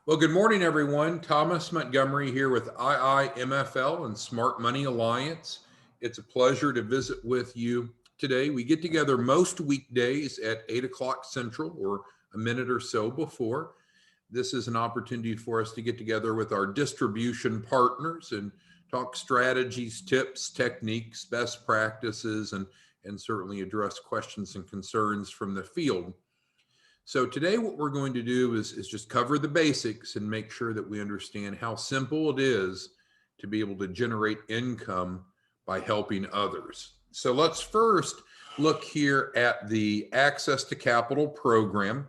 Well, good morning, everyone. Thomas Montgomery here with IIMFL and Smart Money Alliance. It's a pleasure to visit with you today. We get together most weekdays at 8 o'clock Central or a minute or so before. This is an opportunity for us to get together with our distribution partners and talk strategies, tips, techniques, best practices, and certainly address questions and concerns from the field. So today what we're going to do is just cover the basics and make sure that we understand how simple it is to be able to generate income by helping others. So let's first look here at the Access to Capital program.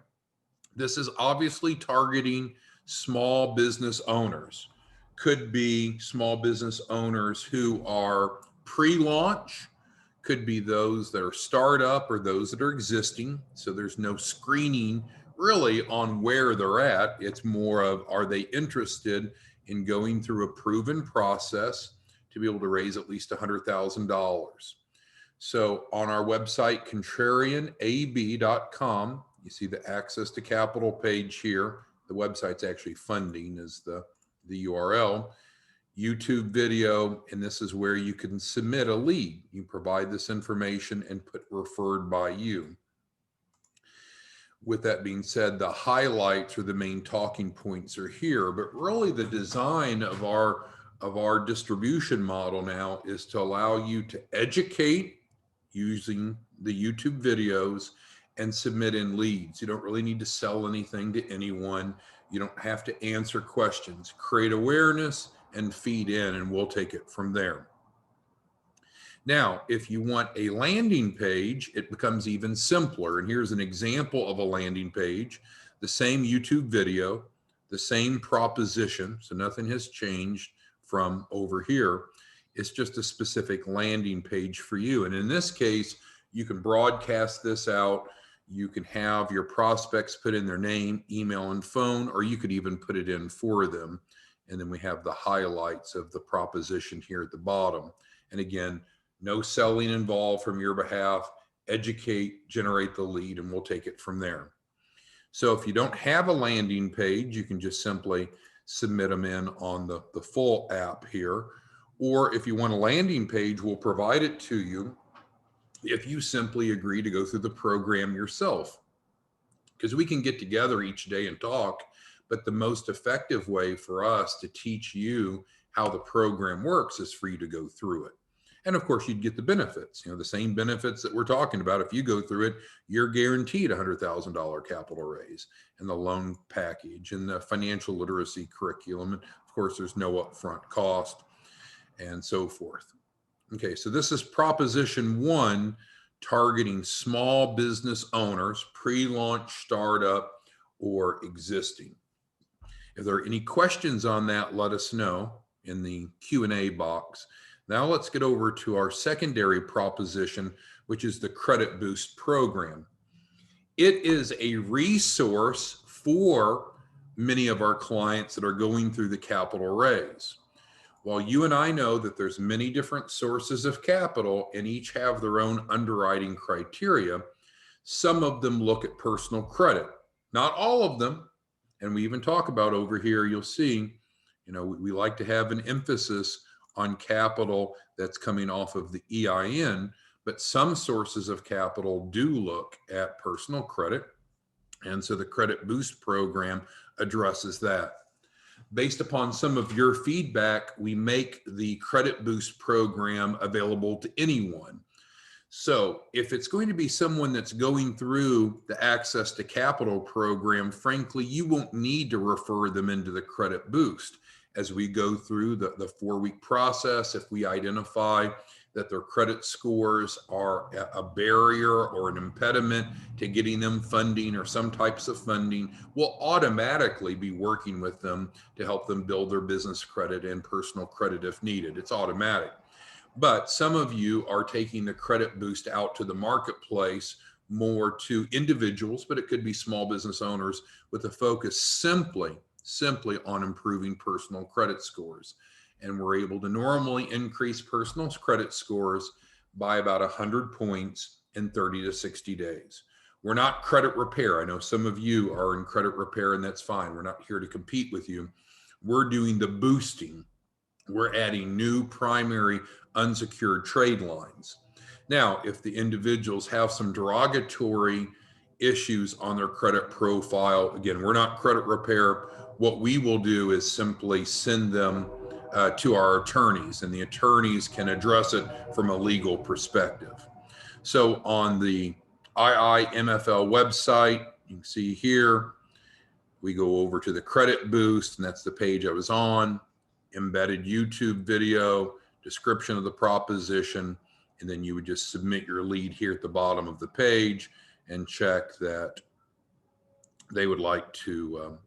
This is obviously targeting small business owners. Could be small business owners who are pre-launch, could be those that are startup or those that are existing. So there's no screening really on where they're at. It's more of, are they interested in going through a proven process to be able to raise at least $100,000. So on our website, contrarianab.com, you see the Access to Capital page here. The website's actually funding is the URL. YouTube video, and this is where you can submit a lead. You provide this information and put referred by you. With that being said, the highlights or the main talking points are here, but really the design of our distribution model now is to allow you to educate using the YouTube videos and submit in leads. You don't really need to sell anything to anyone. You don't have to answer questions. Create awareness and feed in, and we'll take it from there. Now, if you want a landing page, it becomes even simpler. And here's an example of a landing page, the same YouTube video, the same proposition. So nothing has changed from over here. It's just a specific landing page for you. And in this case, you can broadcast this out. You can have your prospects put in their name, email, and phone, or you could even put it in for them. And then we have the highlights of the proposition here at the bottom. And again, no selling involved from your behalf. Educate, generate the lead, and we'll take it from there. So if you don't have a landing page, you can just simply submit them in on the full app here. Or if you want a landing page, we'll provide it to you if you simply agree to go through the program yourself. Because we can get together each day and talk, but the most effective way for us to teach you how the program works is for you to go through it. And of course, you'd get the benefits, the same benefits that we're talking about. If you go through it, you're guaranteed a $100,000 capital raise, and the loan package and the financial literacy curriculum. And of course, there's no upfront cost and so forth. Okay, so this is proposition 1, targeting small business owners, pre-launch, startup, or existing. If there are any questions on that, let us know in the Q&A box. Now let's get over to our secondary proposition, which is the Credit Boost program. It is a resource for many of our clients that are going through the capital raise. While you and I know that there's many different sources of capital and each have their own underwriting criteria, some of them look at personal credit. Not all of them. And we even talk about over here, you'll see, we like to have an emphasis on capital that's coming off of the EIN, but some sources of capital do look at personal credit. And so the Credit Boost program addresses that. Based upon some of your feedback, we make the Credit Boost program available to anyone. So if it's going to be someone that's going through the Access to Capital program, frankly, you won't need to refer them into the Credit Boost. As we go through the 4-week process, if we identify that their credit scores are a barrier or an impediment to getting them funding or some types of funding, we'll automatically be working with them to help them build their business credit and personal credit if needed. It's automatic. But some of you are taking the Credit Boost out to the marketplace more to individuals, but it could be small business owners with a focus simply on improving personal credit scores. And we're able to normally increase personal credit scores by about 100 points in 30 to 60 days. We're not credit repair. I know some of you are in credit repair, and that's fine. We're not here to compete with you. We're doing the boosting. We're adding new primary unsecured trade lines. Now, if the individuals have some derogatory issues on their credit profile, again, we're not credit repair. What we will do is simply send them to our attorneys, and the attorneys can address it from a legal perspective. So on the IIMFL website, you can see here, we go over to the credit boost, and that's the page I was on, embedded YouTube video, description of the proposition, and then you would just submit your lead here at the bottom of the page and check that they would like to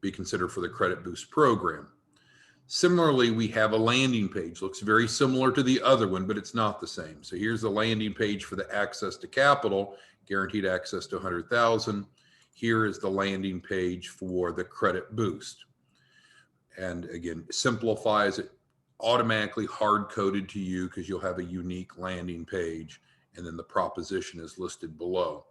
be considered for the credit boost program. Similarly, we have a landing page. Looks very similar to the other one, but it's not the same. So here's the landing page for the access to capital, guaranteed access to 100,000. Here is the landing page for the credit boost. And again, simplifies it, automatically hard coded to you because you'll have a unique landing page, and then the proposition is listed below.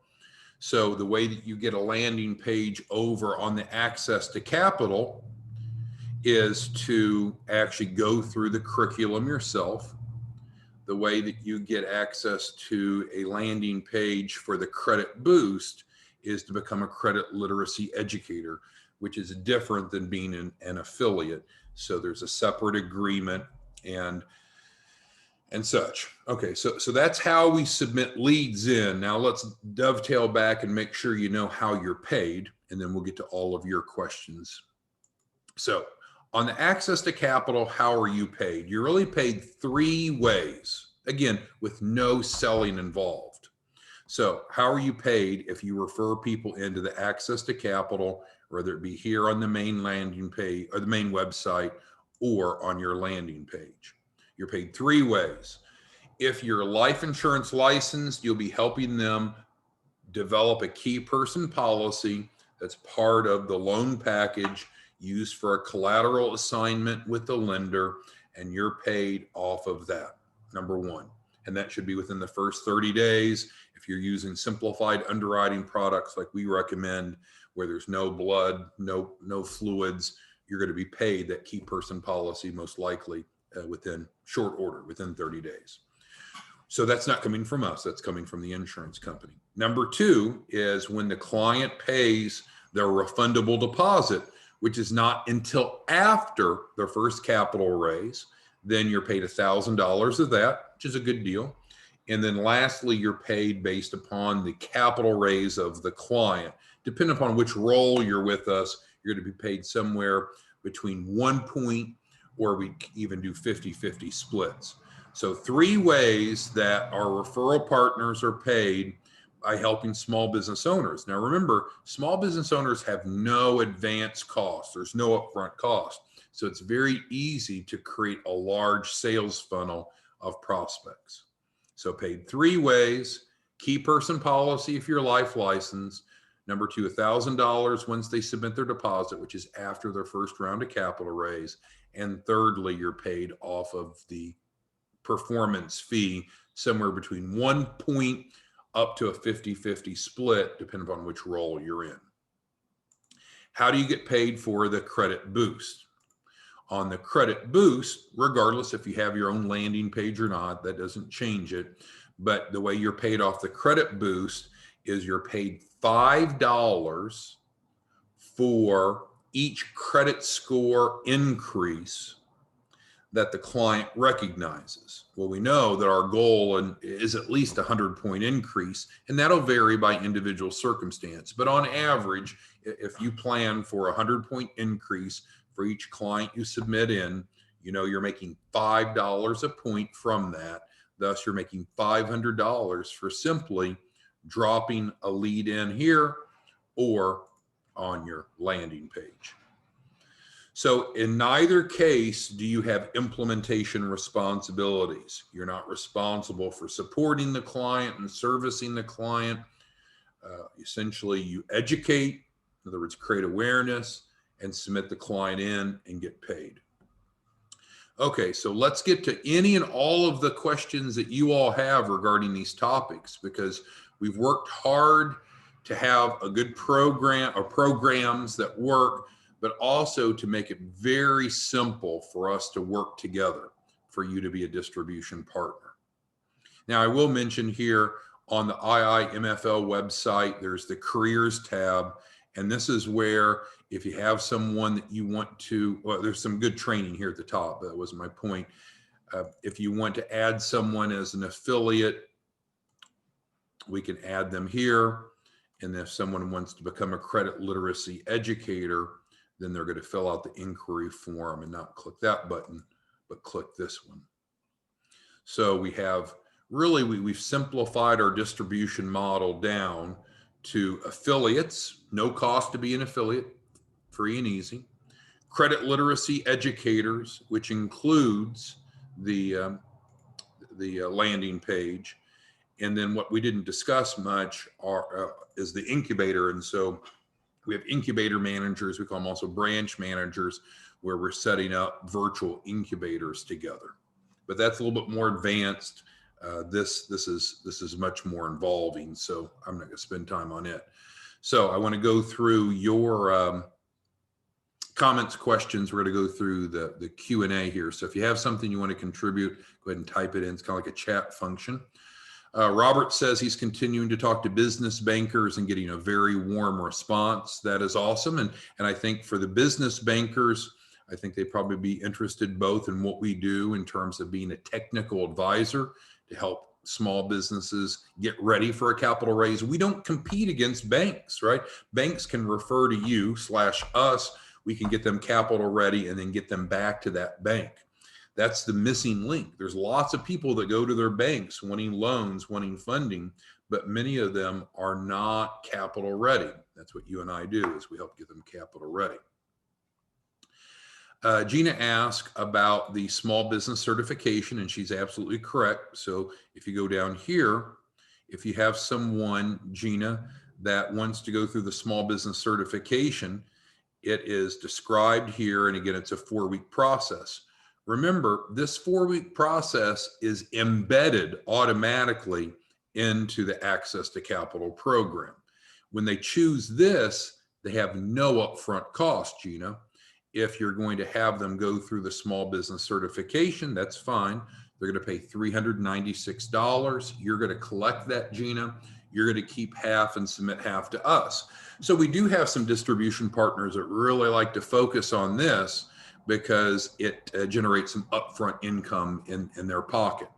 So the way that you get a landing page over on the access to capital is to actually go through the curriculum yourself. The way that you get access to a landing page for the credit boost is to become a credit literacy educator, which is different than being an affiliate. So there's a separate agreement and such. Okay, so that's how we submit leads in. Now let's dovetail back and make sure you know how you're paid, and then we'll get to all of your questions. So on the access to capital, how are you paid? You're really paid 3 ways, again, with no selling involved. So how are you paid if you refer people into the access to capital, whether it be here on the main landing page or the main website or on your landing page? You're paid 3 ways. If you're life insurance licensed, you'll be helping them develop a key person policy that's part of the loan package used for a collateral assignment with the lender, and you're paid off of that, number 1. And that should be within the first 30 days. If you're using simplified underwriting products like we recommend, where there's no blood, no fluids, you're going to be paid that key person policy most likely within short order, within 30 days. So that's not coming from us, that's coming from the insurance company. Number 2 is when the client pays their refundable deposit, which is not until after their first capital raise. Then you're paid $1,000 of that, which is a good deal. And then lastly, you're paid based upon the capital raise of the client. Depending upon which role you're with us, you're going to be paid somewhere between 1 point, or we even do 50-50 splits. So 3 ways that our referral partners are paid by helping small business owners. Now remember, small business owners have no advance cost. There's no upfront cost. So it's very easy to create a large sales funnel of prospects. So paid 3 ways: key person policy if you're life licensed. Number 2, $1,000 once they submit their deposit, which is after their first round of capital raise. And thirdly, you're paid off of the performance fee, somewhere between 1 point up to a 50-50 split, depending upon which role you're in. How do you get paid for the credit boost? On the credit boost, regardless if you have your own landing page or not, that doesn't change it. But the way you're paid off the credit boost is you're paid $5 for each credit score increase that the client recognizes. Well, we know that our goal is at least a 100-point increase, and that'll vary by individual circumstance. But on average, if you plan for a 100-point increase for each client you submit in, you know you're making $5 a point from that. Thus, you're making $500 for simply dropping a lead in here or on your landing page. So in neither case do you have implementation responsibilities. You're not responsible for supporting the client and servicing the client. Essentially, you educate, in other words, create awareness, and submit the client in and get paid. Okay, so let's get to any and all of the questions that you all have regarding these topics, because we've worked hard to have a good program or programs that work, but also to make it very simple for us to work together for you to be a distribution partner. Now, I will mention here on the IIMFL website, there's the careers tab. And this is where if you have someone that you want to, well, there's some good training here at the top. That was my point. If you want to add someone as an affiliate, we can add them here. And if someone wants to become a credit literacy educator, then they're going to fill out the inquiry form and not click that button, but click this one. So we have really, we've simplified our distribution model down to affiliates, no cost to be an affiliate, free and easy. Credit literacy educators, which includes the landing page. And then what we didn't discuss much is the incubator. And so we have incubator managers, we call them also branch managers, where we're setting up virtual incubators together. But that's a little bit more advanced. This is much more involving, so I'm not going to spend time on it. So I want to go through your comments, questions. We're going to go through the Q&A here. So if you have something you want to contribute, go ahead and type it in. It's kind of like a chat function. Robert says he's continuing to talk to business bankers and getting a very warm response. That is awesome. And I think for the business bankers, I think they'd probably be interested both in what we do in terms of being a technical advisor to help small businesses get ready for a capital raise. We don't compete against banks, right? Banks can refer to you / us. We can get them capital ready and then get them back to that bank. That's the missing link. There's lots of people that go to their banks wanting loans, wanting funding, but many of them are not capital ready. That's what you and I do, is we help get them capital ready. Gina asked about the small business certification, and she's absolutely correct. So if you go down here, if you have someone, Gina, that wants to go through the small business certification, it is described here. And again, it's a 4-week process. Remember, this 4-week process is embedded automatically into the Access to Capital program. When they choose this, they have no upfront cost, Gina. If you're going to have them go through the small business certification, that's fine. They're going to pay $396. You're going to collect that, Gina. You're going to keep half and submit half to us. So we do have some distribution partners that really like to focus on this because it generates some upfront income in their pocket.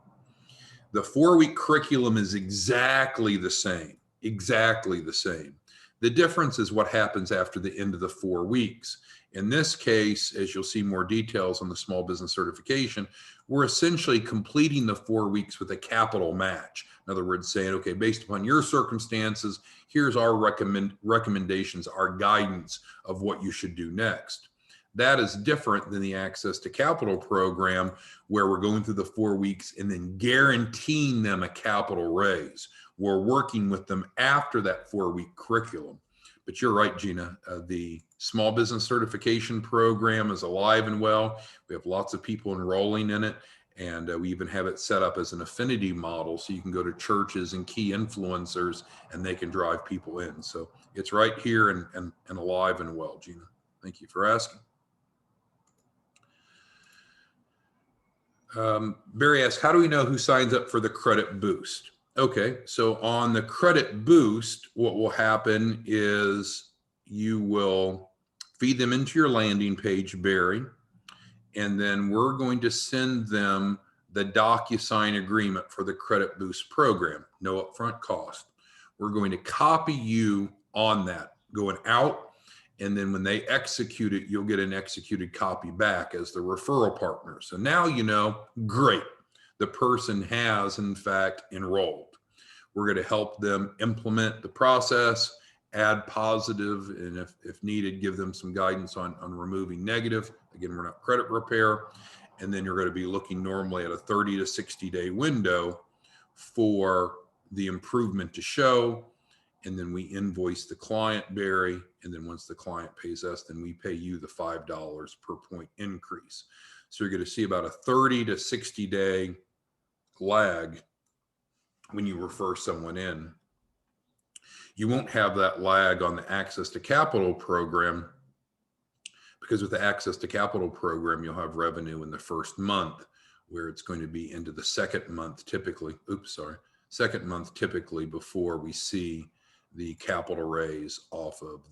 The 4-week curriculum is exactly the same, exactly the same. The difference is what happens after the end of the 4 weeks. In this case, as you'll see more details on the small business certification, we're essentially completing the 4 weeks with a capital match. In other words, saying, okay, based upon your circumstances, here's our recommendations, our guidance of what you should do next. That is different than the Access to Capital program, where we're going through the 4 weeks and then guaranteeing them a capital raise. We're working with them after that 4-week curriculum. But you're right, Gina, the small business certification program is alive and well. We have lots of people enrolling in it. And we even have it set up as an affinity model. So you can go to churches and key influencers and they can drive people in. So it's right here and alive and well, Gina. Thank you for asking. Barry asks, how do we know who signs up for the credit boost? Okay, so on the credit boost, what will happen is you will feed them into your landing page, Barry, and then we're going to send them the DocuSign agreement for the credit boost program, no upfront cost. We're going to copy you on that going out. And then when they execute it, you'll get an executed copy back as the referral partner. So now you know, great, the person has in fact enrolled. We're going to help them implement the process, add positive, and if needed, give them some guidance on removing negative. Again, we're not credit repair. And then you're going to be looking normally at a 30 to 60 day window for the improvement to show. And then we invoice the client, Barry. And then once the client pays us, then we pay you the $5 per point increase. So you're going to see about a 30 to 60 day lag when you refer someone in. You won't have that lag on the Access to Capital program, because with the Access to Capital program, you'll have revenue in the first month, where it's going to be into the second month typically. Second month typically before we see the capital raise off of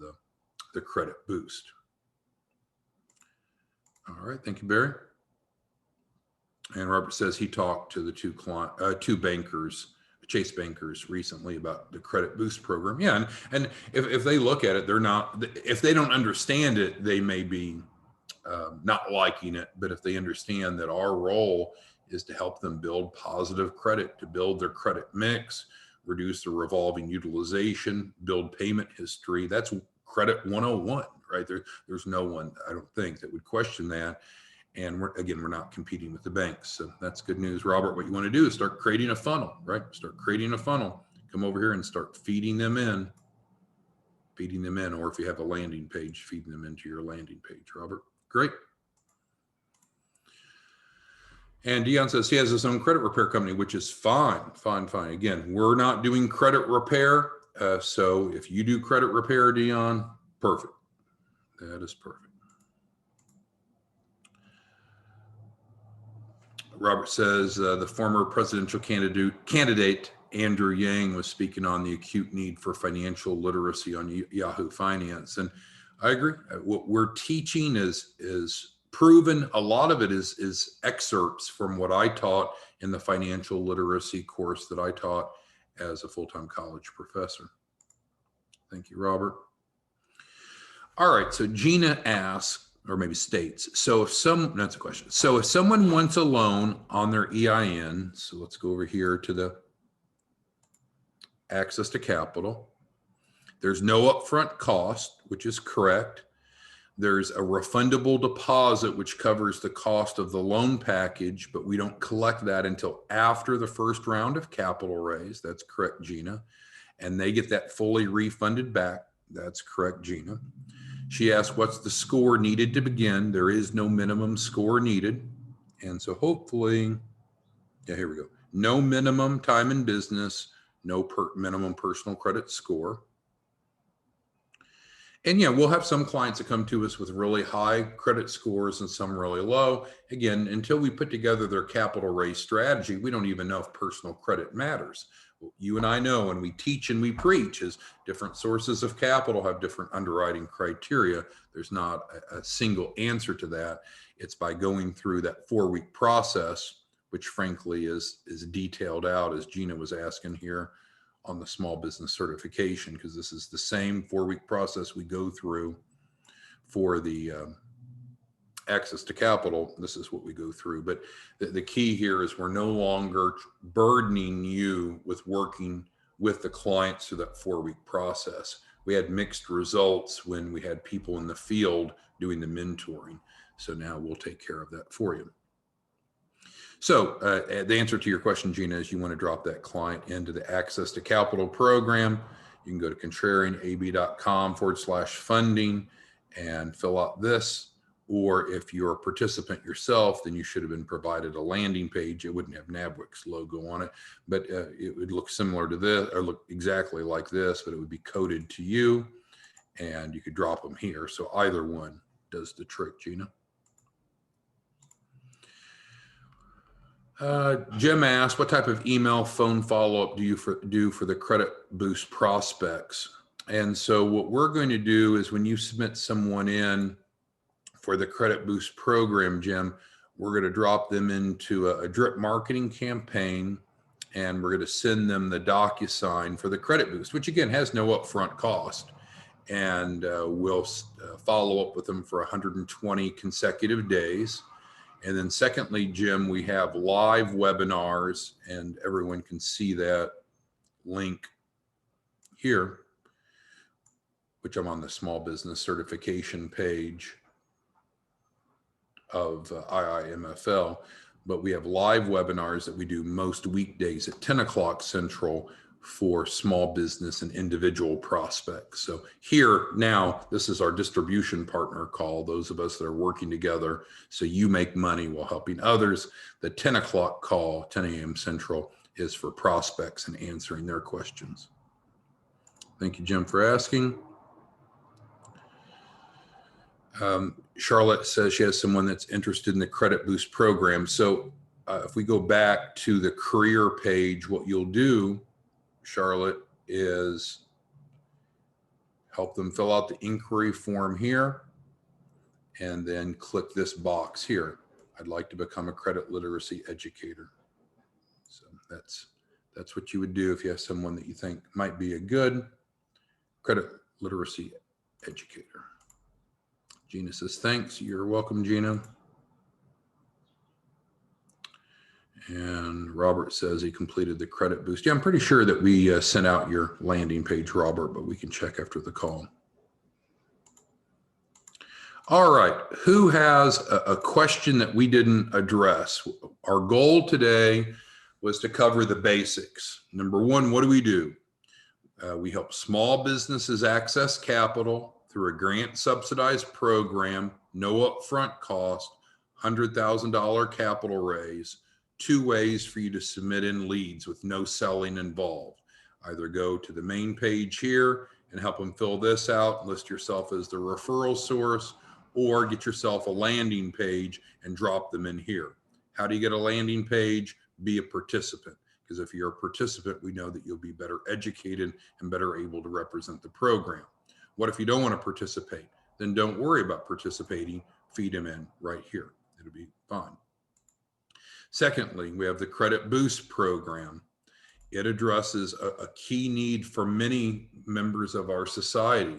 the credit boost. All right, thank you, Barry. And Robert says he talked to the two bankers, Chase bankers, recently about the credit boost program. Yeah, and if they look at it, if they don't understand it, they may be not liking it. But if they understand that our role is to help them build positive credit, to build their credit mix, reduce the revolving utilization, build payment history, that's credit 101, right? There's no one, I don't think, that would question that. And we're not competing with the banks. So that's good news. Robert, what you want to do is start creating a funnel, right? Start creating a funnel. Come over here and start feeding them in. Or if you have a landing page, feeding them into your landing page, Robert. Great. And Dion says he has his own credit repair company, which is fine. Again, we're not doing credit repair. So if you do credit repair, Dion, perfect. That is perfect. Robert says the former presidential candidate Andrew Yang was speaking on the acute need for financial literacy on Yahoo Finance, and I agree. What we're teaching is proven. A lot of it is excerpts from what I taught in the financial literacy course that I taught as a full-time college professor. Thank you, Robert. All right, so Gina asks, or maybe states, that's a question. So if someone wants a loan on their EIN, so let's go over here to the Access to Capital. There's no upfront cost, which is correct. There's a refundable deposit, which covers the cost of the loan package, but we don't collect that until after the first round of capital raise. That's correct, Gina. And they get that fully refunded back. That's correct, Gina. She asked, what's the score needed to begin? There is no minimum score needed. And so hopefully, yeah, here we go. No minimum time in business, no minimum personal credit score. And yeah, we'll have some clients that come to us with really high credit scores and some really low. Again, until we put together their capital raise strategy, we don't even know if personal credit matters. You and I know, and we teach and we preach, is different sources of capital have different underwriting criteria. There's not a single answer to that. It's by going through that 4-week process, which frankly is detailed out, as Gina was asking here, on the small business certification, because this is the same 4-week process we go through for the Access to Capital. This is what we go through. But the key here is we're no longer burdening you with working with the clients through that 4-week process. We had mixed results when we had people in the field doing the mentoring. So now we'll take care of that for you. So the answer to your question, Gina, is you want to drop that client into the Access to Capital program. You can go to contrarianab.com/funding and fill out this. Or if you're a participant yourself, then you should have been provided a landing page. It wouldn't have NABWIC's logo on it, but it would look similar to this, or look exactly like this, but it would be coded to you, and you could drop them here. So either one does the trick, Gina. Jim asked, what type of email phone follow-up do you do for the Credit Boost prospects? And so what we're going to do is when you submit someone in for the Credit Boost program, Jim, we're going to drop them into a drip marketing campaign, and we're going to send them the DocuSign for the Credit Boost, which again has no upfront cost. And we'll follow up with them for 120 consecutive days. And then secondly, Jim, we have live webinars, and everyone can see that link here, which I'm on the small business certification page of IIMFL, but we have live webinars that we do most weekdays at 10 o'clock Central for small business and individual prospects. So here now, this is our distribution partner call, those of us that are working together so you make money while helping others. The 10 o'clock call, 10 a.m. Central, is for prospects and answering their questions. Thank you, Jim, for asking. Charlotte says she has someone that's interested in the Credit Boost program. So if we go back to the career page, what you'll do, Charlotte, is help them fill out the inquiry form here and then click this box here. I'd like to become a credit literacy educator. So that's what you would do if you have someone that you think might be a good credit literacy educator. Gina says, thanks. You're welcome, Gina. And Robert says he completed the Credit Boost. Yeah, I'm pretty sure that we sent out your landing page, Robert, but we can check after the call. All right, who has a question that we didn't address? Our goal today was to cover the basics. Number one, what do? We help small businesses access capital through a grant subsidized program, no upfront cost, $100,000 capital raise, 2 ways for you to submit in leads with no selling involved. Either go to the main page here and help them fill this out, list yourself as the referral source, or get yourself a landing page and drop them in here. How do you get a landing page? Be a participant. Because if you're a participant, we know that you'll be better educated and better able to represent the program. What if you don't want to participate? Then don't worry about participating. Feed them in right here. It'll be fine. Secondly, we have the Credit Boost program. It addresses a key need for many members of our society.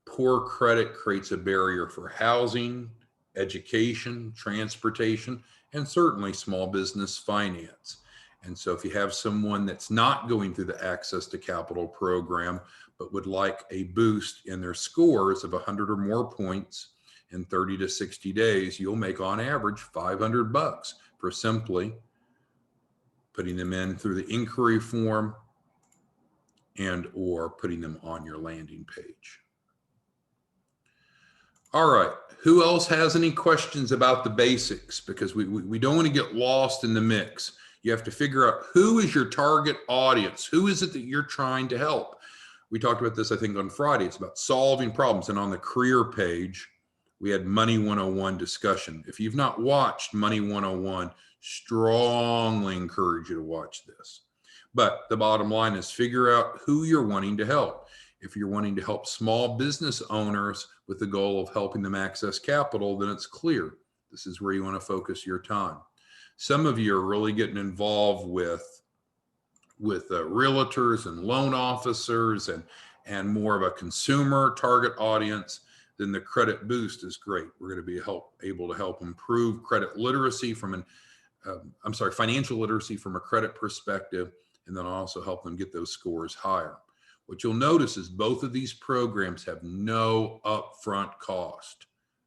Poor credit creates a barrier for housing, education, transportation, and certainly small business finance. And so if you have someone that's not going through the Access to Capital program, but would like a boost in their scores of 100 or more points in 30 to 60 days, you'll make on average $500 for simply putting them in through the inquiry form and or putting them on your landing page. All right, who else has any questions about the basics? Because we don't want to get lost in the mix. You have to figure out who is your target audience. Who is it that you're trying to help? We talked about this, I think, on Friday. It's about solving problems. And on the career page, we had Money 101 discussion. If you've not watched Money 101, strongly encourage you to watch this. But the bottom line is figure out who you're wanting to help. If you're wanting to help small business owners with the goal of helping them access capital, then it's clear. This is where you want to focus your time. Some of you are really getting involved with realtors and loan officers and more of a consumer target audience. Then the Credit Boost is great. We're going to be able to help improve credit literacy from financial literacy from a credit perspective, and then also help them get those scores higher. What you'll notice is both of these programs have no upfront cost.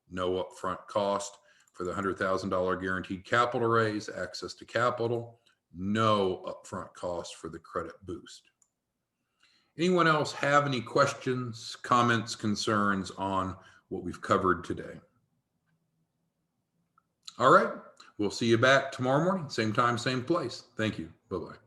No upfront cost for the $100,000 guaranteed capital raise, access to capital, no upfront cost for the Credit Boost. Anyone else have any questions, comments, concerns on what we've covered today? All right, we'll see you back tomorrow morning, same time, same place. Thank you. Bye-bye.